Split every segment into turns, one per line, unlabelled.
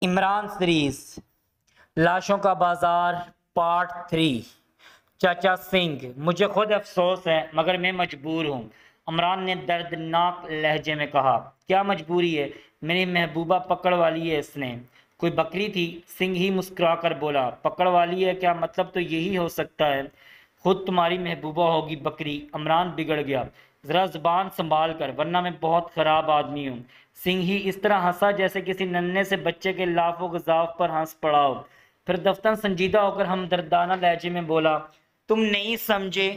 Imran series लाशों का बाजार पार्ट 3। चाचा सिंह, मुझे खुद अफसोस है मगर मैं मजबूर हूँ। इमरान ने दर्दनाक लहजे में कहा। क्या मजबूरी है? मेरी महबूबा पकड़ वाली है इसने। कोई बकरी थी? सिंह ही मुस्कुरा कर बोला। पकड़ वाली है क्या? मतलब तो यही हो सकता है खुद तुम्हारी महबूबा होगी बकरी। इमरान बिगड़ गया। जरा जुबान संभाल कर, वरना मैं बहुत खराब आदमी हूँ। सिंह ही इस तरह हंसा जैसे किसी नन्हे से बच्चे के लाफो गजाफ पर हंस पड़ा हो। फिर दफ्तर संजीदा होकर हमदर्दाना लहजे में बोला, तुम नहीं समझे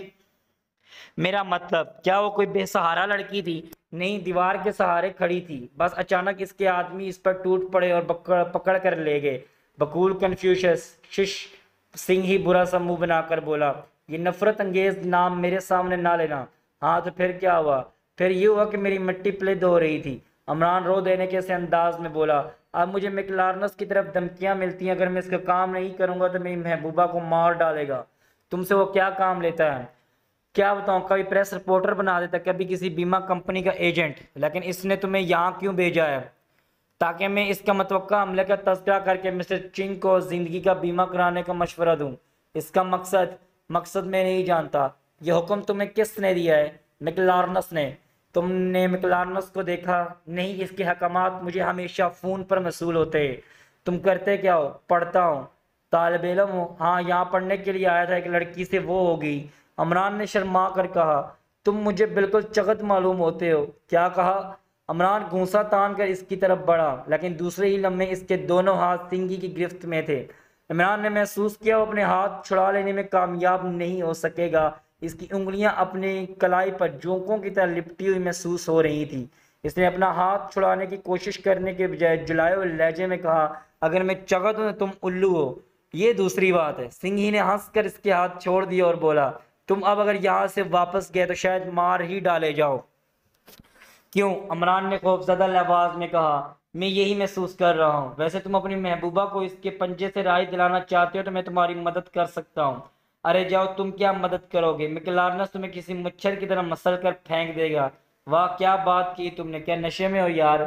मेरा मतलब। क्या वो कोई बेसहारा लड़की थी? नहीं, दीवार के सहारे खड़ी थी। बस अचानक इसके आदमी इस पर टूट पड़े और पकड़ पकड़ कर ले गए। बकूल कन्फ्यूशस शिश। सिंह ही बुरा सा मुंह बनाकर बोला, ये नफरत अंगेज नाम मेरे सामने ना लेना। हाँ तो फिर क्या हुआ? फिर ये हुआ कि मेरी मिट्टी प्लेद हो रही थी। इमरान रो देने के से अंदाज में बोला, अब मुझे मैकलार्नस की तरफ धमकियां मिलती हैं, अगर मैं इसका काम नहीं करूंगा तो मेरी महबूबा को मार डालेगा। तुमसे वो क्या काम लेता है? क्या बताऊं, कभी प्रेस रिपोर्टर बना देता, कभी किसी बीमा कंपनी का एजेंट। लेकिन इसने तुम्हें यहाँ क्यों भेजा है? ताकि मैं इसका मतवक्का हमले का तस्करा करके मिस्टर चिंग को जिंदगी का बीमा कराने का मशवरा दूं। इसका मकसद मैं नहीं जानता। यह हुक्म तुम्हें किसने दिया है? मैकलार्नस ने। तुमने मैकलार्नस को देखा? नहीं, इसके हकामात मुझे हमेशा फ़ोन पर मसूल होते हैं। तुम करते क्या हो? पढ़ता हूँ। तालिब इल्म हो? हाँ, यहाँ पढ़ने के लिए आया था। एक लड़की से वो हो गई। इमरान ने शर्मा कर कहा, तुम मुझे बिल्कुल चगत मालूम होते हो। क्या कहा? इमरान घूंसा तान कर इसकी तरफ बढ़ा, लेकिन दूसरे ही लम्हे इसके दोनों हाथ सिंगी की गिरफ्त में थे। इमरान ने महसूस किया वो अपने हाथ छुड़ा लेने में कामयाब नहीं हो सकेगा। इसकी उंगलियां अपनी कलाई पर जोंकों की तरह लिपटी हुई महसूस हो रही थी। इसने अपना हाथ छुड़ाने की कोशिश करने के बजाय जुलाए हुए लहजे में कहा, अगर मैं चगत हूं तो तुम उल्लू हो, ये दूसरी बात है। सिंही ने हंसकर इसके हाथ छोड़ दिया और बोला, तुम अब अगर यहाँ से वापस गए तो शायद मार ही डाले जाओ। क्यों? इमरान ने खौफजदा लहवाज में कहा, मैं यही महसूस कर रहा हूँ। वैसे तुम अपनी महबूबा को इसके पंजे से राहत दिलाना चाहते हो तो मैं तुम्हारी मदद कर सकता हूँ। अरे जाओ, तुम क्या मदद करोगे? मैकलार्नस तुम्हें किसी मच्छर की तरह मसल कर फेंक देगा। वाह, क्या बात की तुमने। क्या नशे में हो यार?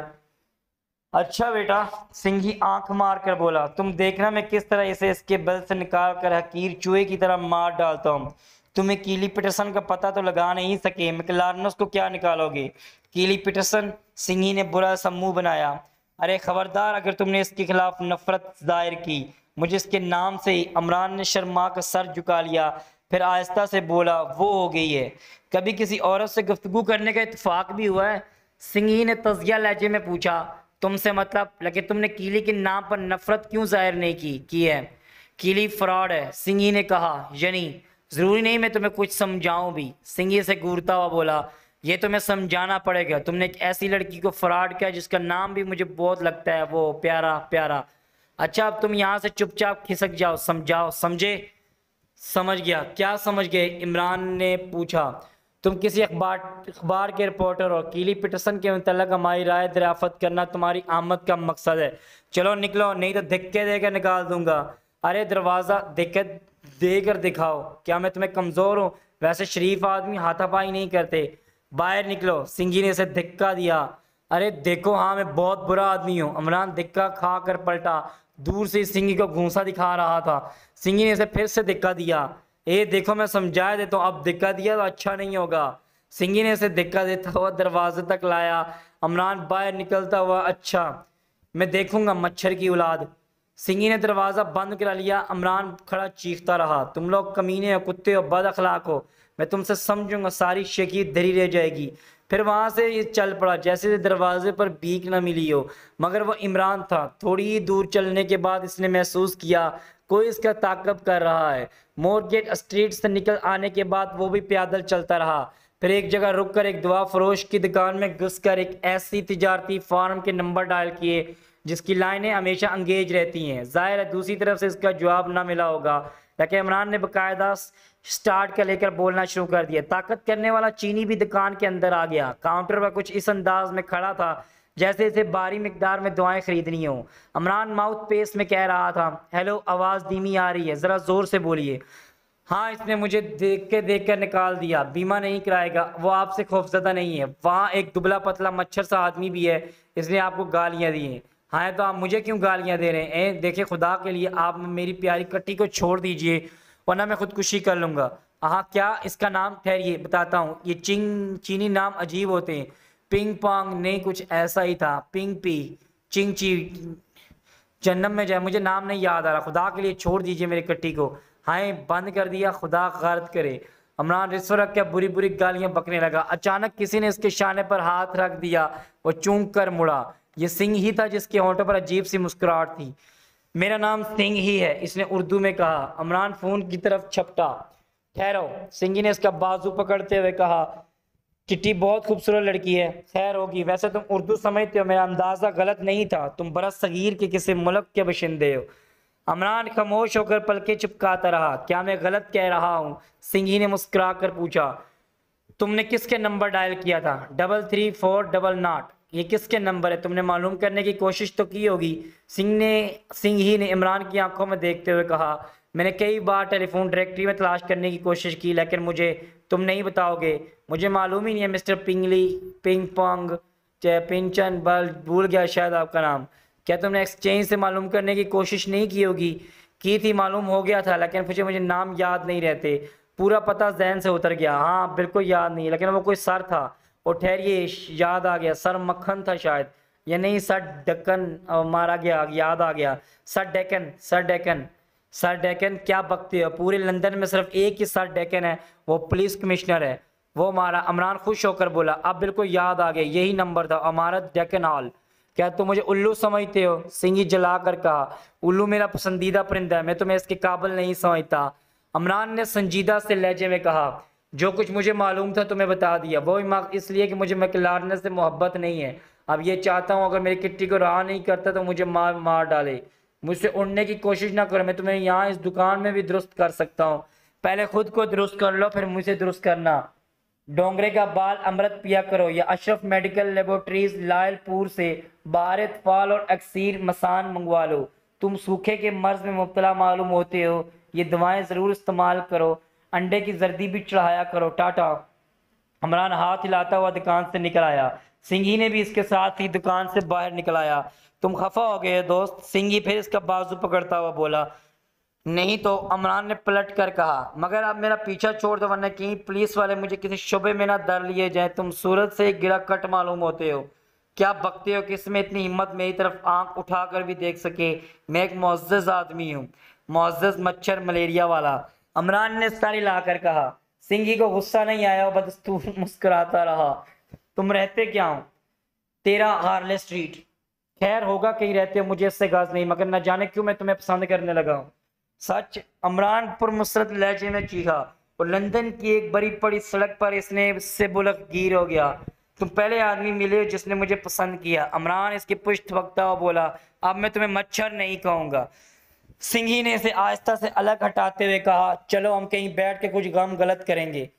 अच्छा बेटा, सिंही आंख मार कर बोला, तुम देखना मैं किस तरह इसे इसके बल से निकाल कर हकीर चूहे की तरह मार डालता हूँ। तुम्हें कीली पीटरसन का पता तो लगा नहीं सके, मैकलार्नस को क्या निकालोगे? कीली पीटरसन? सिंही ने बुरा सा मुंह बनाया। अरे खबरदार, अगर तुमने इसके खिलाफ नफरत जाहिर की, मुझे इसके नाम से ही। इमरान ने शर्मा का सर झुका लिया, फिर आहिस्ता से बोला, वो हो गई है। कभी किसी औरत से गुफ्तगू करने का इत्तेफाक भी हुआ है? सिंही ने तजिया लहजे में पूछा। तुमसे मतलब, लेकिन तुमने कीली के नाम पर नफरत क्यों जाहिर नहीं की है? कीली फ्रॉड है, सिंही ने कहा। यानी जरूरी नहीं मैं तुम्हें कुछ समझाऊं भी, सिंही से घूरता हुआ बोला। ये तुम्हें समझाना पड़ेगा। तुमने एक ऐसी लड़की को फ्रॉड किया जिसका नाम भी मुझे बहुत लगता है, वो प्यारा प्यारा। अच्छा, अब तुम यहाँ से चुपचाप खिसक जाओ, समझाओ, समझे? समझ गया। क्या समझ गए? इमरान ने पूछा। तुम किसी अखबार के रिपोर्टर हो। कीली पीटरसन के मुतल्लिक हमारी राय दरियाफ्त करना तुम्हारी आमद का मकसद है। चलो निकलो, नहीं तो धक्के देकर निकाल दूंगा। अरे दरवाज़ा धक्के देकर दिखाओ। क्या मैं तुम्हें कमज़ोर हूँ? वैसे शरीफ आदमी हाथापाई नहीं करते। बाहर निकलो। सिंगी ने इसे धक्का दिया। अरे देखो, हाँ मैं बहुत बुरा आदमी हूँ। इमरान धक्का खा कर पलटा। दूर से सिंगी को घूंसा दिखा रहा था। सिंगी ने इसे फिर से धक्का दिया। ए देखो, मैं समझा देता हूँ, अब धक्का दिया तो अच्छा नहीं होगा। सिंगी ने इसे धक्का देता हुआ दरवाजे तक लाया। इमरान बाहर निकलता हुआ, अच्छा मैं देखूंगा मच्छर की औलाद। सिंगी ने दरवाज़ा बंद करा लिया। इमरान खड़ा चीखता रहा, तुम लोग कमीने हो, कुत्ते हो, बद अखलाक हो। मैं तुमसे समझूंगा, सारी शकीत धरी रह जाएगी। फिर वहां से ये चल पड़ा जैसे दरवाजे पर भीख न मिली हो, मगर वो इमरान था। थोड़ी ही दूर चलने के बाद इसने महसूस किया कोई इसका ताक़ब कर रहा है। मोरगेट स्ट्रीट से निकल आने के बाद वो भी पैदल चलता रहा। फिर एक जगह रुककर एक दवा फरोश की दुकान में घुसकर एक ऐसी तिजारती फार्म के नंबर डायल किए जिसकी लाइनें हमेशा अंगेज रहती हैं। जाहिर है दूसरी तरफ से इसका जवाब ना मिला होगा, लेकिन इमरान ने बाकायदा स्टार्ट कर लेकर बोलना शुरू कर दिया। ताकत करने वाला चीनी भी दुकान के अंदर आ गया। काउंटर पर कुछ इस अंदाज में खड़ा था जैसे इसे भारी मिकदार में दवाएं खरीदनी हो। इमरान माउथ पेस में कह रहा था, हेलो, आवाज़ धीमी आ रही है, ज़रा ज़ोर से बोलिए। हाँ, इसने मुझे देख कर निकाल दिया। बीमा नहीं कराएगा। वो आपसे खौफजदा नहीं है। वहाँ एक दुबला पतला मच्छर सा आदमी भी है, इसने आपको गालियाँ दी हैं। हाँ तो आप मुझे क्यों गालियां दे रहे हैं? देखिए खुदा के लिए आप मेरी प्यारी कट्टी को छोड़ दीजिए वरना मैं खुदकुशी कर लूँगा। हाँ क्या इसका नाम? ठहरिए बताता हूँ। ये चीनी नाम अजीब होते हैं। पिंग पोंग नहीं, कुछ ऐसा ही था। पिंग पी, चिंग ची, जन्नत में जाए, मुझे नाम नहीं याद आ रहा। खुदा के लिए छोड़ दीजिए मेरी कट्टी को। हाय बंद कर दिया, खुदा गर्द करे। अमरान रिश्वत रख के बुरी बुरी गालियां बकने लगा। अचानक किसी ने इसके शाने पर हाथ रख दिया। वो चूंक कर मुड़ा। ये सिंह ही था जिसके होंठों पर अजीब सी मुस्कुराहट थी। मेरा नाम सिंह ही है, इसने उर्दू में कहा। अमरान फोन की तरफ झपटा। ठहरो, सिंह ने इसका बाजू पकड़ते हुए कहा। चिट्टी बहुत खूबसूरत लड़की है। खैर होगी, वैसे तुम उर्दू समझते हो, मेरा अंदाजा गलत नहीं था। तुम बरस सगीर के किसी मुल्क के बशिंदे हो। अमरान खामोश होकर पलके चिपकाता रहा। क्या मैं गलत कह रहा हूँ? सिंघी ने मुस्कुरा कर पूछा। तुमने किसके नंबर डायल किया था? 33400। ये किसके नंबर है? तुमने मालूम करने की कोशिश तो की होगी। सिंघी ने इमरान की आंखों में देखते हुए कहा। मैंने कई बार टेलीफोन डायरेक्टरी में तलाश करने की कोशिश की, लेकिन मुझे तुम नहीं बताओगे। मुझे मालूम ही नहीं है मिस्टर पिंगली, पिंग पोंग, पिंचन बल, भूल गया शायद आपका नाम। क्या तुमने एक्सचेंज से मालूम करने की कोशिश नहीं की होगी? की थी, मालूम हो गया था, लेकिन मुझे नाम याद नहीं रहते। पूरा पता जहन से उतर गया। हाँ बिल्कुल याद नहीं, लेकिन वो कोई सर था। और ठहरिए, याद आ गया, सर मक्खन था शायद, या नहीं सर डक्कन मारा गया, याद आ गया। Sir Deccan, sir Deccan, sir Deccan क्या बकते हो? पूरे लंदन में सिर्फ एक ही सर डेकन है, वो पुलिस कमिश्नर है, वो मारा। अमरान खुश होकर बोला। अब बिल्कुल याद आ गया, यही नंबर था, अमारत डेकन हॉल। क्या तुम मुझे उल्लू समझते हो? सिंगी जला कर कहा। उल्लू मेरा पसंदीदा परिंदा है, मैं तुम्हें इसके काबिल नहीं समझता। अमरान ने संजीदा से लहजे में कहा। जो कुछ मुझे मालूम था तुम्हें बता दिया, वो इसलिए कि मुझे मैकलारन से मोहब्बत नहीं है। अब ये चाहता हूँ अगर मेरी किट्टी को रहा नहीं करता तो मुझे मार मार डाले। मुझसे उड़ने की कोशिश ना करो, मैं तुम्हें यहाँ इस दुकान में भी दुरुस्त कर सकता हूँ। पहले खुद को दुरुस्त कर लो, फिर मुझे दुरुस्त करना। डोंगरे का बाल अमृत पिया करो या अशरफ मेडिकल लेबोरेटरीज लायलपुर से बारित फाल और अक्सीर मसान मंगवा लो। तुम सूखे के मर्ज में मुब्तला मालूम होते हो, ये दवाएं ज़रूर इस्तेमाल करो। अंडे की जर्दी भी चढ़ाया करो। टाटा। अमरान हाथ हिलाता हुआ दुकान से निकल आया। सिंघी ने भी इसके साथ ही दुकान से बाहर निकल आया। तुम खफा हो गए दोस्त? सिंघी फिर इसका बाजू पकड़ता हुआ बोला। नहीं तो, अमरान ने पलट कर कहा। मगर आप मेरा पीछा छोड़ दो वरना कहीं पुलिस वाले मुझे किसी शुबे में ना धर लिए जाए। तुम सूरत से गिरा कट मालूम होते हो। क्या बकते हो कि इसमें इतनी हिम्मत मेरी तरफ आंख उठाकर भी देख सके? मैं एक मुअज़्ज़ज़ आदमी हूँ, मुअज़्ज़ज़ मच्छर मलेरिया वाला। अमरान ने सर हिलाकर कहा। सिंघी को गुस्सा नहीं आया, वो बदस्तूर मुस्कुराता रहा। तुम रहते क्या हो? 13 हार्ले स्ट्रीट। खैर होगा कहीं रहते हो, मुझे इससे गाज नहीं, मगर न जाने क्यों मैं तुम्हें पसंद करने लगा हूँ। सच? अमरान पुरमुसरत लहजे में चीखा। और लंदन की एक बड़ी पड़ी सड़क पर इसने इससे बुलक गिर हो गया। तुम पहले आदमी मिले जिसने मुझे पसंद किया। अमरान इसकी पुष्ट वक्ता हुआ बोला। अब मैं तुम्हें मच्छर नहीं कहूँगा। सिंघी ने इसे आहिस्ता से अलग हटाते हुए कहा। चलो हम कहीं बैठ के कुछ गम गलत करेंगे।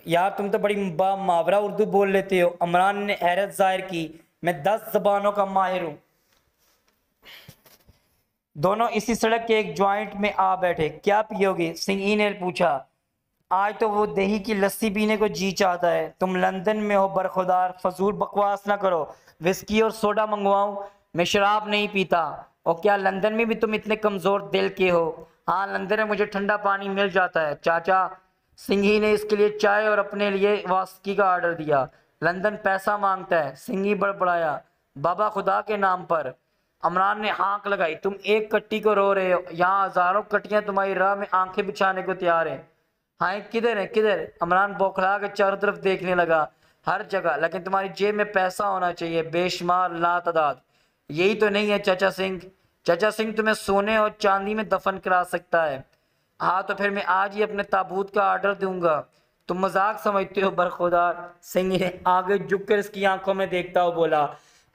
यार तुम तो बड़ी मुहावरा उर्दू बोल लेते हो। अमरान ने हैरत जाहिर की। मैं 10 ज़बानों का माहिर हूँ। दोनों इसी सड़क के एक जॉइंट में आ बैठे। क्या पियोगे? सिंघी ने पूछा। आज तो वो दही की लस्सी पीने को जी चाहता है। तुम लंदन में हो बरखुदार, फजूल बकवास ना करो। विस्की और सोडा मंगवाऊं? मैं शराब नहीं पीता। और क्या लंदन में भी तुम इतने कमज़ोर दिल के हो? हाँ लंदन में मुझे ठंडा पानी मिल जाता है चाचा। सिंघी ने इसके लिए चाय और अपने लिए वास्की का ऑर्डर दिया। लंदन पैसा मांगता है, सिंघी बड़बड़ाया। बाबा खुदा के नाम पर। अमरान ने हाँक लगाई। तुम एक कट्टी को रो रहे हो, यहाँ हजारों कट्टियां तुम्हारी राह में आंखें बिछाने को तैयार हैं। हाँ किधर है, किधर? अमरान बौखला के चारों तरफ देखने लगा। हर जगह, लेकिन तुम्हारी जेब में पैसा होना चाहिए, बेशुमार लातादाद। यही तो नहीं है चाचा सिंह। चाचा सिंह तुम्हें सोने और चांदी में दफन करा सकता है। हाँ तो फिर मैं आज ही अपने ताबूत का ऑर्डर दूंगा। तुम मजाक समझते हो बरखुदार? सिंह ने आगे झुककर इसकी आंखों में देखता हुआ बोला।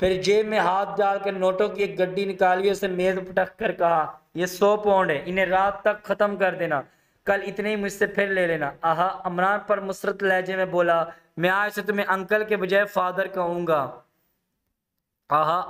फिर जेब में हाथ डालकर नोटों की एक गड्डी निकाली, उसे मेज पटक कर कहा। ये 100 पाउंड है, इन्हें रात तक खत्म कर देना, कल इतने ही मुझसे फिर ले लेना। आहा। अमरान पर मुसरत लहजे में बोला। मैं आज से तुम्हें अंकल के बजाय फादर कहूंगा। आहा।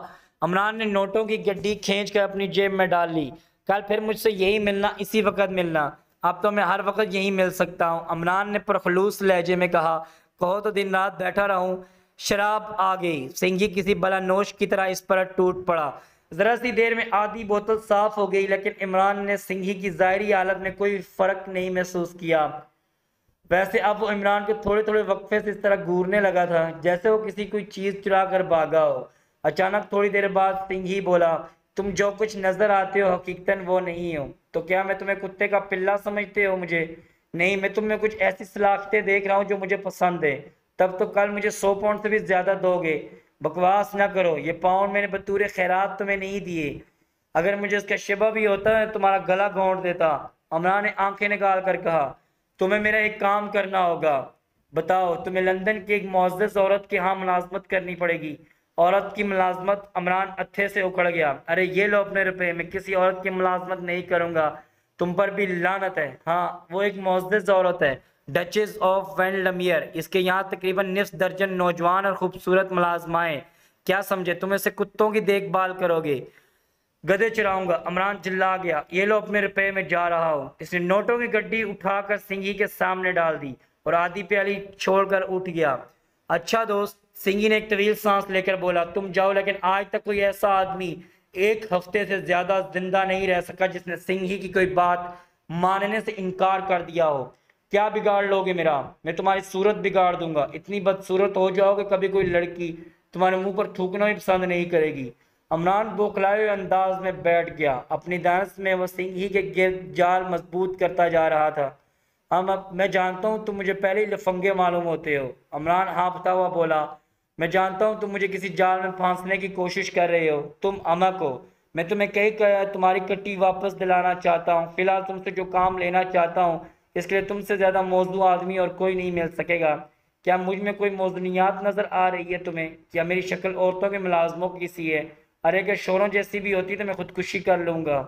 अमरान ने नोटों की गड्डी खींच कर अपनी जेब में डाल ली। कल फिर मुझसे यही मिलना, इसी वक्त मिलना। अब तो मैं हर वक्त यही मिल सकता हूँ, अमरान ने परखलूस लहजे में कहा। कहो तो दिन रात बैठा रहूं। शराब आ गई। सिंघी किसी बलानोश की तरह इस पर टूट पड़ा। जरा सी देर में आधी बोतल साफ हो गई, लेकिन इमरान ने सिंघी की ज़ाहिरी हालत में कोई फर्क नहीं महसूस किया। वैसे अब वो इमरान को थोड़े थोड़े वक्फे से इस तरह घूरने लगा था जैसे वो किसी कोई चीज चुरा कर भागा हो। अचानक थोड़ी देर बाद सिंघी बोला, तुम जो कुछ नजर आते हो हकीकतन वो नहीं हो। तो क्या मैं तुम्हें कुत्ते का पिल्ला समझते हो मुझे? नहीं, मैं तुम में कुछ ऐसी सलाखतें देख रहा हूँ जो मुझे पसंद है। तब तो कल मुझे 100 पाउंड से भी ज्यादा दोगे। बकवास ना करो, ये पाउंड मैंने बतूरे खैरात तुम्हें नहीं दिए। अगर मुझे इसका शिबा भी होता है तुम्हारा गला घोंट देता। अमरा ने आंखें निकाल कर कहा, तुम्हें मेरा एक काम करना होगा। बताओ। तुम्हें लंदन की एक मुअज़्ज़ज़ औरत के यहाँ मुलाजमत करनी पड़ेगी। औरत की मुलाजमत? अमरान अत्थे से उखड़ गया। अरे ये लो अपने रुपए, मैं किसी औरत की मुलाजमत नहीं करूंगा। तुम पर भी लानत है। हाँ, वो एक मुअज़्ज़ज़ औरत है, डचेस ऑफ वेंडलमियर। इसके यहाँ तकरीबन निफ्स दर्जन नौजवान और खूबसूरत मुलाजमाएं। क्या समझे, तुम ऐसे कुत्तों की देखभाल करोगे? गधे चराऊंगा। अमरान चिल्ला गया, ये लो अपने रुपए में जा रहा हूँ। इसने नोटों की गड्डी उठाकर सिंघी के सामने डाल दी और आधी प्याली छोड़कर उठ गया। अच्छा दोस्त, सिंघी ने एक तवील सांस लेकर बोला, तुम जाओ, लेकिन आज तक कोई ऐसा आदमी एक हफ्ते से ज्यादा जिंदा नहीं रह सका जिसने सिंघी की कोई बात मानने से इनकार कर दिया हो। क्या बिगाड़ लोगे मेरा? मैं तुम्हारी सूरत बिगाड़ दूंगा। इतनी बदसूरत हो जाओगे कभी कोई लड़की तुम्हारे मुंह पर थूकना भी पसंद नहीं करेगी। अमरान बौखलाए हुए अंदाज में बैठ गया। अपनी दानत में वह सिंघी के गिर्द जाल मजबूत करता जा रहा था। अब मैं जानता हूँ तुम मुझे पहले ही लफंगे मालूम होते हो। अमरान हाँफता हुआ बोला, मैं जानता हूँ तुम मुझे किसी जाल में फांसने की कोशिश कर रहे हो। तुम अमक हो। मैं तुम्हें कई तुम्हारी कट्टी वापस दिलाना चाहता हूँ। फिलहाल तुमसे जो काम लेना चाहता हूँ इसके लिए तुमसे ज्यादा मौजूद आदमी और कोई नहीं मिल सकेगा। क्या मुझ में कोई मौजूदियत नजर आ रही है तुम्हें? क्या मेरी शक्ल औरतों के मुलाजमों की सी है? अरे अगर शोरों जैसी भी होती तो मैं खुदकुशी कर लूंगा।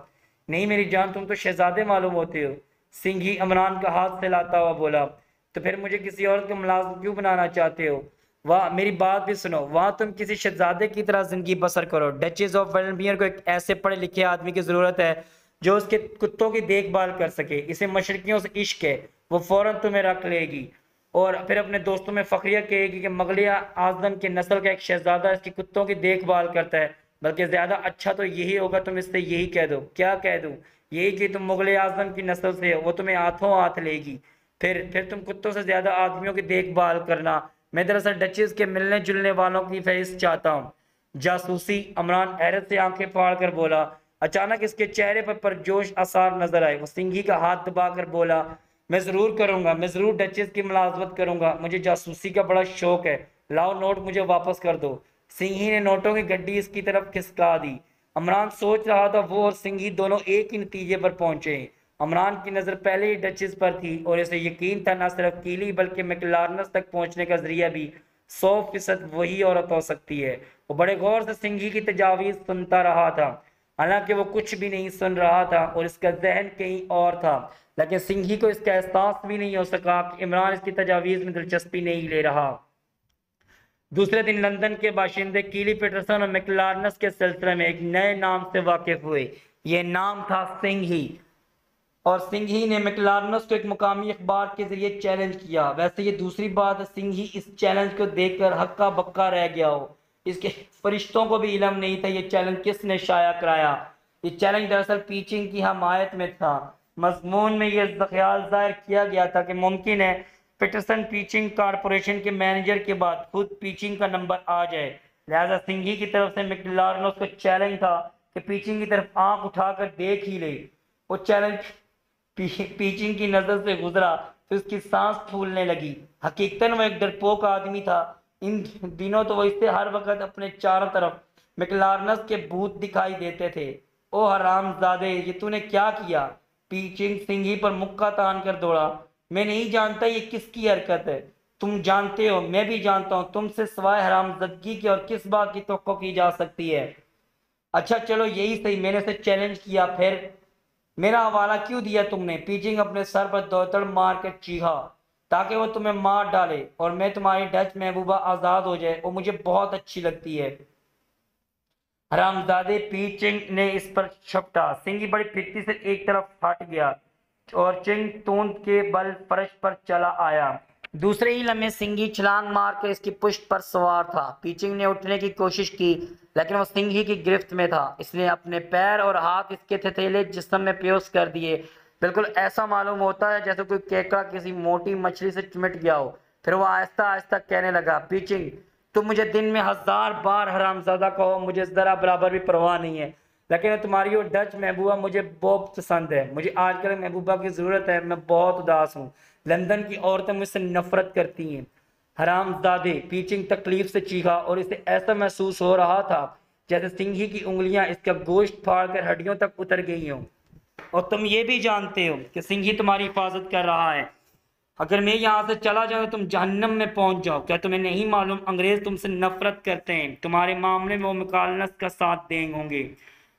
नहीं मेरी जान, तुम तो शहजादे मालूम होते हो। सिंघी अमरान का हाथ फैलाता हुआ बोला, तो फिर मुझे किसी औरत को मुलाजिम क्यों बनाना चाहते हो? वाह, मेरी बात भी सुनो। वहां तुम किसी शहजादे की तरह जिंदगी बसर करो। डचेस ऑफ वेल्मियर को एक ऐसे पढ़े लिखे आदमी की जरूरत है जो उसके कुत्तों की देखभाल कर सके। इसे मशरकियों से इश्क है, वो फौरन तुम्हें रख लेगी और फिर अपने दोस्तों में फखरिया कहेगी कि मुगलिया आजम के नस्ल का एक शहजादा इसकी कुत्तों की देखभाल करता है। बल्कि ज्यादा अच्छा तो यही होगा तुम इससे यही कह दो। क्या कह दूं? यही कि तुम मुगल आजम की नस्ल से हो, वो तुम्हें हाथों हाथ लेगी। फिर तुम कुत्तों से ज्यादा आदमियों की देखभाल करना। मैं दरअसल डचेस के मिलने जुलने वालों की फहरिस्त चाहता हूँ। जासूसी? अमरान हैरत से आंखें फाड़ कर बोला। अचानक इसके चेहरे पर परजोश आसार नजर आए। वो सिंघी का हाथ दबाकर बोला, मैं जरूर करूंगा, मैं जरूर डचेस की मुलाजमत करूंगा। मुझे जासूसी का बड़ा शौक है। लाओ नोट मुझे वापस कर दो। सिंघी ने नोटों की गड्डी इसकी तरफ खिसका दी। अमरान सोच रहा था वो और सिंघी दोनों एक ही नतीजे पर पहुंचे। अमरान की नजर पहले ही डचेस पर थी और इसे यकीन था न सिर्फ कीली बल्कि मैकलार्नस तक पहुंचने का जरिया भी 100% वही औरत हो सकती है। वो बड़े गौर से सिंघी की तजावीज सुनता रहा था, हालांकि वो कुछ भी नहीं सुन रहा था और इसका जहन कहीं और था। लेकिन सिंघी को इसका एहसास भी नहीं हो सका कि इमरान इसकी तजावीज में दिलचस्पी नहीं ले रहा। दूसरे दिन लंदन के बाशिंदे कीली पीटरसन और मैकलार्नस के सिलसिले में एक नए नाम से वाकिफ हुए। यह नाम था सिंघी। और सिंघी ने मैकलार्नस को एक मुकामी अखबार के जरिए चैलेंज किया। वैसे ये दूसरी बात है सिंघी इस चैलेंज को देखकर हक्का बक्का रह गया हो। इसके फरिश्तों को भी इल्म नहीं था ये चैलेंज किसने शाया कराया। ये चैलेंज दरअसल पीचिंग की हमायत में था। मजमून में यह ख्याल जाहिर किया गया था कि मुमकिन है पीटरसन पीचिंग कारपोरेशन के मैनेजर के बाद खुद पीचिंग का नंबर आ जाए। लिहाजा सिंघी की तरफ से मैकलार्नस को चैलेंज था कि पीचिंग की तरफ आंख उठाकर देख ही ले। वो चैलेंज पीचिंग की नजर से गुजरा तो उसकी सांस फूलने लगी। हकीकतन वो एक डरपोक आदमी था। इन दिनों तो वो इससे हर वक्त अपने चारों तरफ मैकलार्नस के भूत दिखाई देते थे। ओ हरामजादे, ये तूने क्या किया? पीचिंग सिंघी पर मुक्का तान कर दौड़ा। मैं नहीं जानता ये किसकी हरकत है। तुम जानते हो, मैं भी जानता हूँ। तुमसे सिवाय हरामजदगी के और किस बात की तवक्को की जा सकती है? अच्छा चलो यही सही, मैंने से चैलेंज किया, फिर मेरा हवाला क्यों दिया तुमने? पीचिंग अपने सर पर दौतड़ मार कर चीखा, ताकि वो तुम्हें मार डाले और मैं तुम्हारी डच महबूबा आजाद हो जाए। वो मुझे बहुत अच्छी लगती है। हरामजादे, पीचिंग ने इस पर छपटा। सिंघी बड़ी फिरती से एक तरफ हट गया और चिंग तूंद के बल फर्श पर चला आया। दूसरे ही लम्हे सिंघी छलांग मारकर इसकी पुष्ट पर सवार था। पीचिंग ने उठने की कोशिश की, लेकिन वो सिंघी की गिरफ्त में था। इसने अपने पैर और हाथ इसके थेथेले जिस्म में पेश कर दिए। बिल्कुल ऐसा मालूम होता है जैसे कोई केकड़ा किसी मोटी मछली से चिमट गया हो। फिर वो आहिस्ता आहिस्ता कहने लगा, पीचिंग, तुम मुझे दिन में 1000 बार हरामजादा कहो, मुझे जरा बराबर भी परवाह नहीं है, लेकिन तुम्हारी वो डच महबूबा मुझे बहुत पसंद है। मुझे आजकल महबूबा की ज़रूरत है। मैं बहुत उदास हूँ। लंदन की औरतें मुझसे नफरत करती हैं। हरामजादे, पीचिंग तकलीफ से चीखा और इसे ऐसा महसूस हो रहा था जैसे सिंघी की उंगलियां इसका गोश्त फाड़कर हड्डियों तक उतर गई हों। और तुम ये भी जानते हो कि सिंघी तुम्हारी हिफाजत कर रहा है। अगर मैं यहाँ से चला जाऊँ तुम जहन्नम में पहुंच जाओ। क्या तुम्हें नहीं मालूम अंग्रेज तुमसे नफरत करते हैं। तुम्हारे मामले में वो मुकालनस का साथ देंगे होंगे।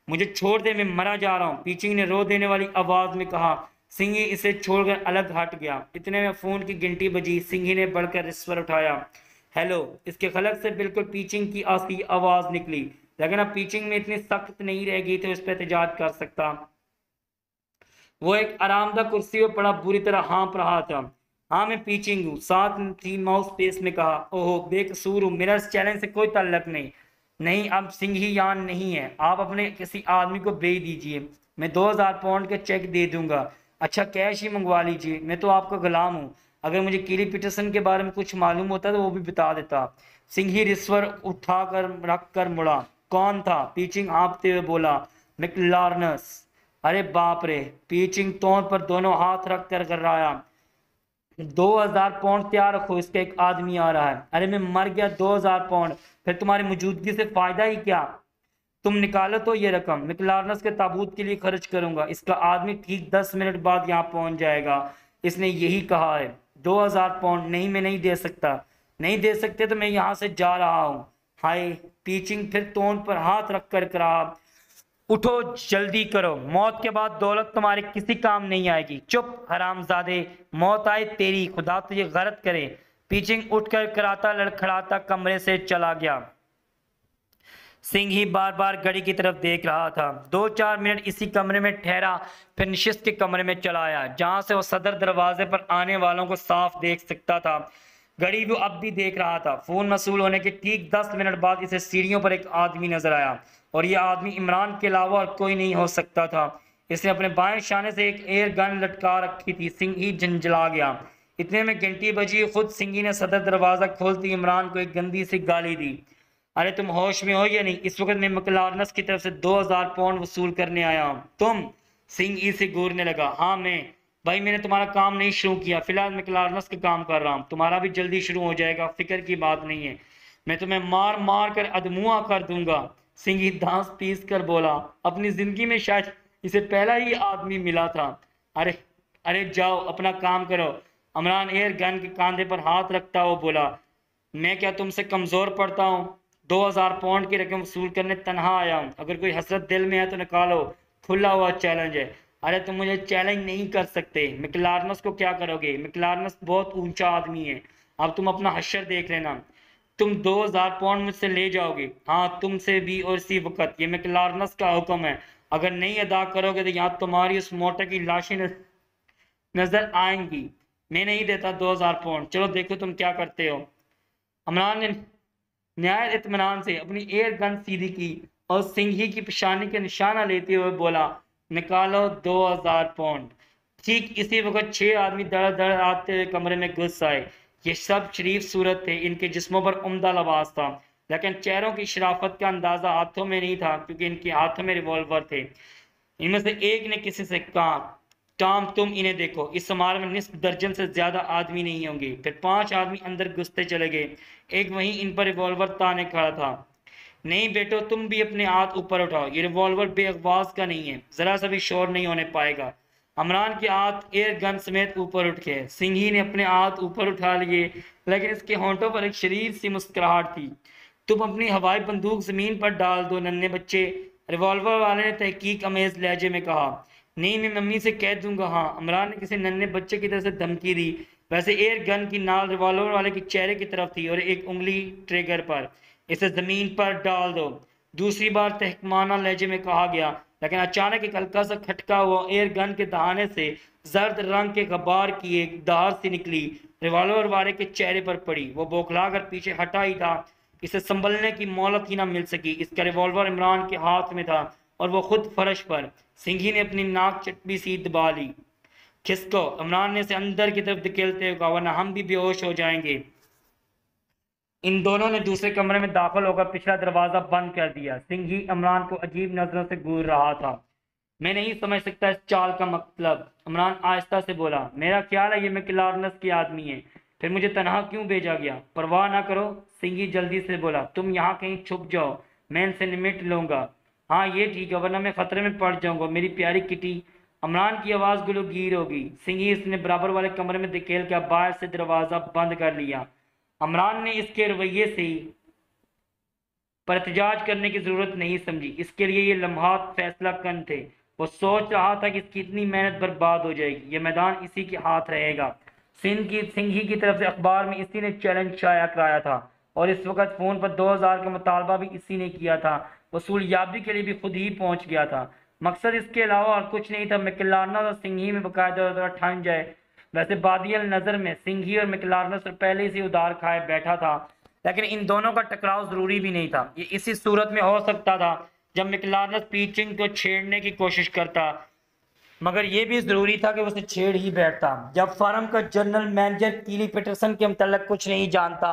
मुझे छोड़ दे, मैं मरा जा रहा हूँ, पीचिंग ने रो देने वाली आवाज में कहा। सिंघी इसे छोड़कर अलग हट गया। इतने में फोन की घंटी बजी। सिंघी ने बढ़कर रिसीवर उठाया। हेलो। इसके खलक से बिल्कुल पीचिंग की आसी आवाज निकली, लेकिन अब पीचिंग में इतनी सख्त नहीं रह गई तो इस पर एहतजाज कर सकता। वो एक आरामदा कुर्सी पर पड़ा बुरी तरह हाँफ रहा था। हाँ, मैं पीचिंग हूँ, साथ थी माउस पेस में कहा। ओहो, बेकसूर हूँ, मेरा इस चैलेंज से कोई ताल्लुक नहीं। नहीं, अब सिंह ही यान नहीं है। आप अपने किसी आदमी को भेज दीजिए, मैं 2000 पाउंड का चेक दे दूंगा। अच्छा, कैश ही मंगवा लीजिए, मैं तो आपका गुलाम हूँ। अगर मुझे कीली पीटरसन के बारे में कुछ मालूम होता तो वो भी बता देता। सिंह ही रिसीवर उठाकर रख कर मुड़ा। कौन था? पीचिंग हाँफते हुए बोला। मैकलार्नस। अरे बाप रे! पीचिंग तौर पर दोनों हाथ रख कर कराया। 2000 पाउंड तैयार रखो, इसका एक आदमी आ रहा है। अरे मैं मर गया, 2000 पाउंड, फिर तुम्हारी मौजूदगी से फायदा ही क्या? तुम निकालो तो ये रकम, मैकलार्नस के ताबूत के लिए खर्च करूंगा। इसका आदमी ठीक 10 मिनट बाद यहाँ पहुंच जाएगा। इसने यही कहा है। 2000 पाउंड? नहीं, मैं नहीं दे सकता। नहीं दे सकते तो मैं यहाँ से जा रहा हूँ। हाय! पीचिंग फिर तोंद पर हाथ रख कर कहा। उठो, जल्दी करो, मौत के बाद दौलत तुम्हारे किसी काम नहीं आएगी। चुप हरामजादे, मौत आए तेरी, खुदा तुझे गरत करे। पीचिंग उठकर कराता लड़खड़ाता कमरे से चला गया। सिंह ही बार बार घड़ी की तरफ देख रहा था। 2-4 मिनट इसी कमरे में ठहरा, फिर निशिस्त के कमरे में चला आया, जहां से वो सदर दरवाजे पर आने वालों को साफ देख सकता था। घड़ी वो अब भी देख रहा था। फोन मसूल होने के ठीक 10 मिनट बाद इसे सीढ़ियों पर एक आदमी नजर आया, और यह आदमी इमरान के अलावा और कोई नहीं हो सकता था। इसने अपने बाएं शाने से एक एयर गन लटका रखी थी। सिंह ही झंझला गया। इतने में घंटी बजी। खुद सिंघी ने सदर दरवाजा खोलते इमरान को एक गंदी सी गाली दी। अरे तुम होश में हो या नहीं? इस वक्त मैं मैकलार्नस की तरफ से 2000 पाउंड वसूल करने आया हूँ। तुम? सिंह ई से घूरने लगा। हाँ मैं। भाई, मैंने तुम्हारा काम नहीं शुरू किया, फिलहाल मैकलार्नस का काम कर रहा हूँ। तुम्हारा भी जल्दी शुरू हो जाएगा, फिक्र की बात नहीं है। मैं तुम्हें मार मार कर अधमुआ कर दूंगा। सिंह ही दांत पीस कर बोला। अपनी जिंदगी में शायद इसे पहला ही आदमी मिला था। अरे अरे जाओ, अपना काम करो। इमरान एयर गन के कांधे पर हाथ रखता हुआ बोला। मैं क्या तुमसे कमजोर पड़ता हूँ? 2000 पाउंड की रकम वसूल करने तनहा आया हूँ। अगर कोई हसरत दिल में है तो निकालो, खुला हुआ चैलेंज है। अरे तुम मुझे चैलेंज नहीं कर सकते। मैकलार्नस को क्या करोगे? मैकलार्नस बहुत ऊंचा आदमी है। अब तुम अपना हश्र देख लेना। तुम 2000 पाउंड मुझसे ले जाओगे? हाँ, तुमसे भी, और इसी वक्त। ये मैकलार्नस का हुक्म है। अगर नहीं अदा करोगे तो यहाँ तुम्हारी उस मोटर की लाशें नजर आएंगी। मैं नहीं देता 2000 पाउंड। चलो देखो तुम क्या करते हो। अमरान ने न्याय इत्मीनान से अपनी एयर गन सीधी की और सिंघी की पेशानी के निशाना लेते हुए बोला, निकालो 2000 पाउंड। ठीक इसी वक्त 6 आदमी दड़ दड़ आते हुए कमरे में घुस आए। ये सब शरीफ सूरत थे। इनके जिस्मों पर उम्दा लिबास था, लेकिन चेहरों की शराफत का अंदाजा हाथों में नहीं था, क्योंकि इनके हाथों में रिवॉल्वर थे। इनमें से एक ने किसी से कहा, टॉम तुम इन्हें देखो। इस समारोह में निस्फ दर्जन से ज्यादा आदमी नहीं होंगे। फिर 5 आदमी अंदर घुसते चले गए। एक वहीं इन पर रिवॉल्वर ताने खड़ा था। नहीं बेटो, तुम भी अपने हाथ ऊपर उठाओ। ये रिवॉल्वर बेअवाज का नहीं है, जरा सा भी शोर नहीं होने पाएगा। अमरान के हाथ एयर गन समेत ऊपर उठ गए। सिंघी ने अपने हाथ ऊपर उठा लिए, लेकिन इसके होंठों पर एक शरीर सी मुस्कुराहट थी। तुम अपनी हवाई बंदूक जमीन पर डाल दो नन्हे बच्चे, रिवॉल्वर वाले ने तहकीक अमेज लहजे में कहा। नहीं, मैं मम्मी से कह दूंगा। हाँ, इमरान ने किसी नन्हे बच्चे की तरह से धमकी दी। वैसे एयर गन की नाल रिवॉल्वर वाले के चेहरे की तरफ थी और एक उंगली ट्रिगर पर। इसे जमीन पर डाल दो। दूसरी बार तहकमाना लहजे में कहा गया। लेकिन अचानक एक हल्का सा खटका हुआ एयर गन के दहाने से जर्द रंग के गबार की एक धार सी निकली रिवॉल्वर वाले के चेहरे पर पड़ी। वो बौखलाकर पीछे हटा ही था, इसे संभलने की मोहलत ही ना मिल सकी। इसका रिवॉल्वर इमरान के हाथ में था और वो खुद फर्श पर। सिंघी ने अपनी नाक चटपी सी दबा ली। खिसको, इमरान ने इसे अंदर की तरफ धकेलते हुए कहा, वरना हम भी बेहोश हो जाएंगे। इन दोनों ने दूसरे कमरे में दाखिल होकर पिछला दरवाजा बंद कर दिया। सिंघी इमरान को अजीब नजरों से घूर रहा था। मैं नहीं समझ सकता इस चाल का मतलब, इमरान आहिस्ता से बोला। मेरा ख्याल है ये मैकलार्नस के आदमी है, फिर मुझे तनहा क्यों भेजा गया? परवाह ना करो, सिंघी जल्दी से बोला। तुम यहाँ कहीं छुप जाओ, मैं इनसे निपट लूंगा। हाँ ये ठीक है, वरना मैं खतरे में पड़ जाऊंगा मेरी प्यारी किटी। इमरान की आवाज़ गुलूगीर होगी। सिंघी इसने बराबर वाले कमरे में धकेल कर बाहर से दरवाज़ा बंद कर लिया। इमरान ने इसके रवैये से पर एहतजाज करने की जरूरत नहीं समझी। इसके लिए ये लम्हात फैसला कन थे। वो सोच रहा था कि इसकी इतनी मेहनत बर्बाद हो जाएगी, ये मैदान इसी के हाथ रहेगा। सिंघी की तरफ से अखबार में इसी ने चैलेंज शाया कराया था और इस वक्त फ़ोन पर 2000 का मुतालबा भी इसी ने किया था। वसूलियाबी के लिए भी खुद ही पहुंच गया था। मकसद इसके अलावा और कुछ नहीं था। मैकलार्नस और सिंघी में बाकायदा ठन जाए। वैसे बादियल नज़र में सिंघी और मैकलार्नस पहले से उधार खाए बैठा था, लेकिन इन दोनों का टकराव जरूरी भी नहीं था। ये इसी सूरत में हो सकता था जब मैकलार्नस पीचिंग को छेड़ने की कोशिश करता, मगर यह भी जरूरी था कि उसे छेड़ ही बैठता। जब फर्म का जनरल मैनेजर कीली पीटरसन के मतलब कुछ नहीं जानता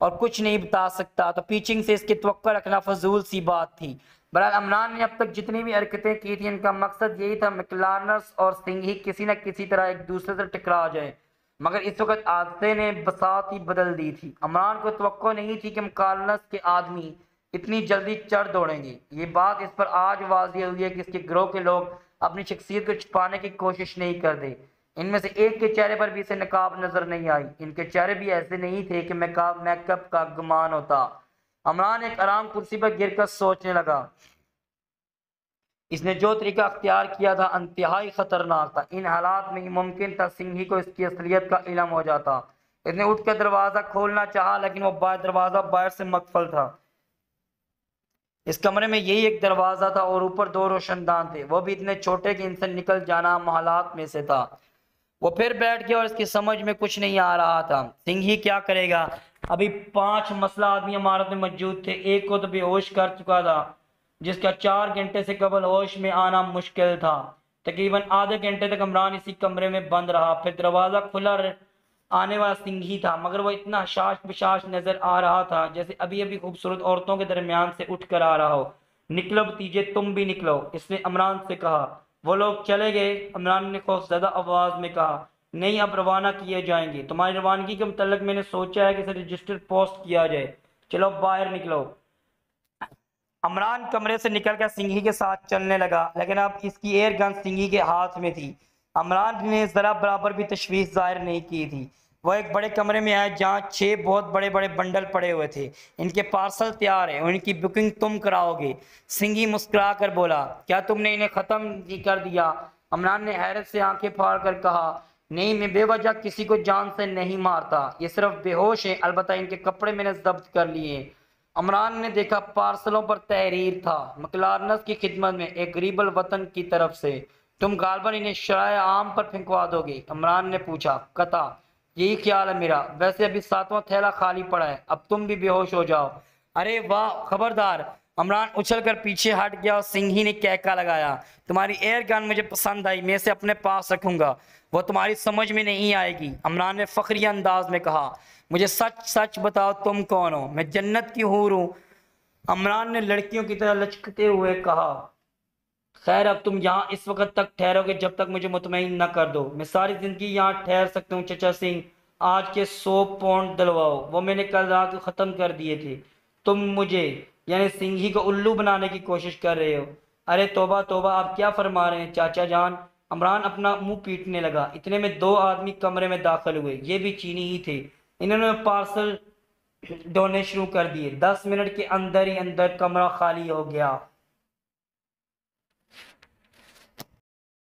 और कुछ नहीं बता सकता, तो पीचिंग से इसकी तवक्को रखना फजूल सी बात थी। बहरहाल इमरान ने अब तक जितनी भी हरकतें की थी, इनका मकसद यही था मैकलार्नस और सिंघी किसी न किसी तरह एक दूसरे से टकरा जाए। मगर इस वक्त हादसे ने बसात ही बदल दी थी। इमरान को तवक्को नहीं थी कि मैकलार्नस के आदमी इतनी जल्दी चढ़ दौड़ेंगे। ये बात इस पर आज वाज़ेह हुई है कि इसके गिरोह के लोग अपनी शख्सियत को छुपाने की कोशिश नहीं करते। इनमें से एक के चेहरे पर भी इसे नकाब नजर नहीं आई। इनके चेहरे भी ऐसे नहीं थे कि मेकअप का गुमान होता। इमरान एक आराम कुर्सी पर गिरकर सोचने लगा। इसने जो तरीका अख्तियार किया था इंतहाई खतरनाक था। इन हालात में मुमकिन था सिंघी को इसकी असलियत का इल्म हो जाता। इसने उठकर दरवाज़ा खोलना चाहा, लेकिन वो दरवाज़ा बाहर से मकफल था। इस कमरे में यही एक दरवाज़ा था और ऊपर 2 रोशनदान थे, वो भी इतने छोटे कि इनसे निकल जाना हालात में से था। वो फिर बैठ गया और इसकी समझ में कुछ नहीं आ रहा था। सिंघी क्या करेगा? अभी 5 मसला आदमी इमारत में मौजूद थे। एक को तो बेहोश कर चुका था, जिसका 4 घंटे से कबल होश में आना मुश्किल था। तकरीबन आधे घंटे तक इमरान इसी कमरे में बंद रहा। फिर दरवाज़ा खुला आने वाला सिंघी था, मगर वो इतना शाश बिशाश नजर आ रहा था जैसे अभी अभी खूबसूरत औरतों के दरमियान से उठ कर आ रहा हो। निकलो भतीजे, तुम भी निकलो, इसने इमरान से कहा। वो लोग चले गए। इमरान ने खौफजदा आवाज में कहा, नहीं अब रवाना किए जाएंगे। तुम्हारी रवानगी के मुतल्लिक मैंने सोचा है कि इसे रजिस्टर पोस्ट किया जाए। चलो बाहर निकलो। इमरान कमरे से निकलकर सिंघी के साथ चलने लगा, लेकिन अब इसकी एयर गन सिंघी के हाथ में थी। इमरान ने जरा बराबर भी तशवीश जाहिर नहीं की थी। वह एक बड़े कमरे में आया जहाँ 6 बहुत बड़े बड़े बंडल पड़े हुए थे। इनके पार्सल तैयार है और इनकी बुकिंग तुम कराओगे। सिंघी मुस्कुरा कर बोला, क्या तुमने इन्हें ख़त्म कर दिया? इमरान ने हैरत से आंखें फाड़ कर कहा, नहीं, मैं बेवजह किसी को जान से नहीं मारता। ये सिर्फ बेहोश है। अलबत्ता इनके कपड़े मैंने जब्त कर लिए। इमरान ने देखा पार्सलों पर तहरीर था, मैकलार्नस की खिदमत में एक गरीब वतन की तरफ से। तुम गालबन इन्हें शराय आम पर फेंकवा दोगे? इमरान ने पूछा। कता, यही ख्याल है मेरा। वैसे अभी 7वां थैला खाली पड़ा है, अब तुम भी बेहोश हो जाओ। अरे वाह, खबरदार। इमरान उछल कर पीछे हट गया और सिंघी ने कहका लगाया, तुम्हारी एयर गन मुझे पसंद आई, मैं इसे अपने पास रखूंगा। वो तुम्हारी समझ में नहीं आएगी। इमरान ने फखरी अंदाज में कहा, मुझे सच सच बताओ तुम कौन हो? मैं जन्नत की हूर हूँ। इमरान ने लड़कियों की तरह लचकते हुए कहा, खैर अब तुम यहाँ इस वक्त तक ठहरोगे जब तक मुझे मुतमईन न कर दो। मैं सारी जिंदगी यहाँ ठहर सकता हूँ। चचा सिंह, आज के 100 पाउंड दिलवाओ, वो मैंने कल रात ख़त्म कर दिए थे। तुम मुझे यानी सिंघी को उल्लू बनाने की कोशिश कर रहे हो। अरे तौबा तौबा, आप क्या फरमा रहे हैं चाचा जान? इमरान अपना मुंह पीटने लगा। इतने में 2 आदमी कमरे में दाखिल हुए। ये भी चीनी ही थे। इन्होंने पार्सल ढोने शुरू कर दिए। 10 मिनट के अंदर ही अंदर कमरा खाली हो गया।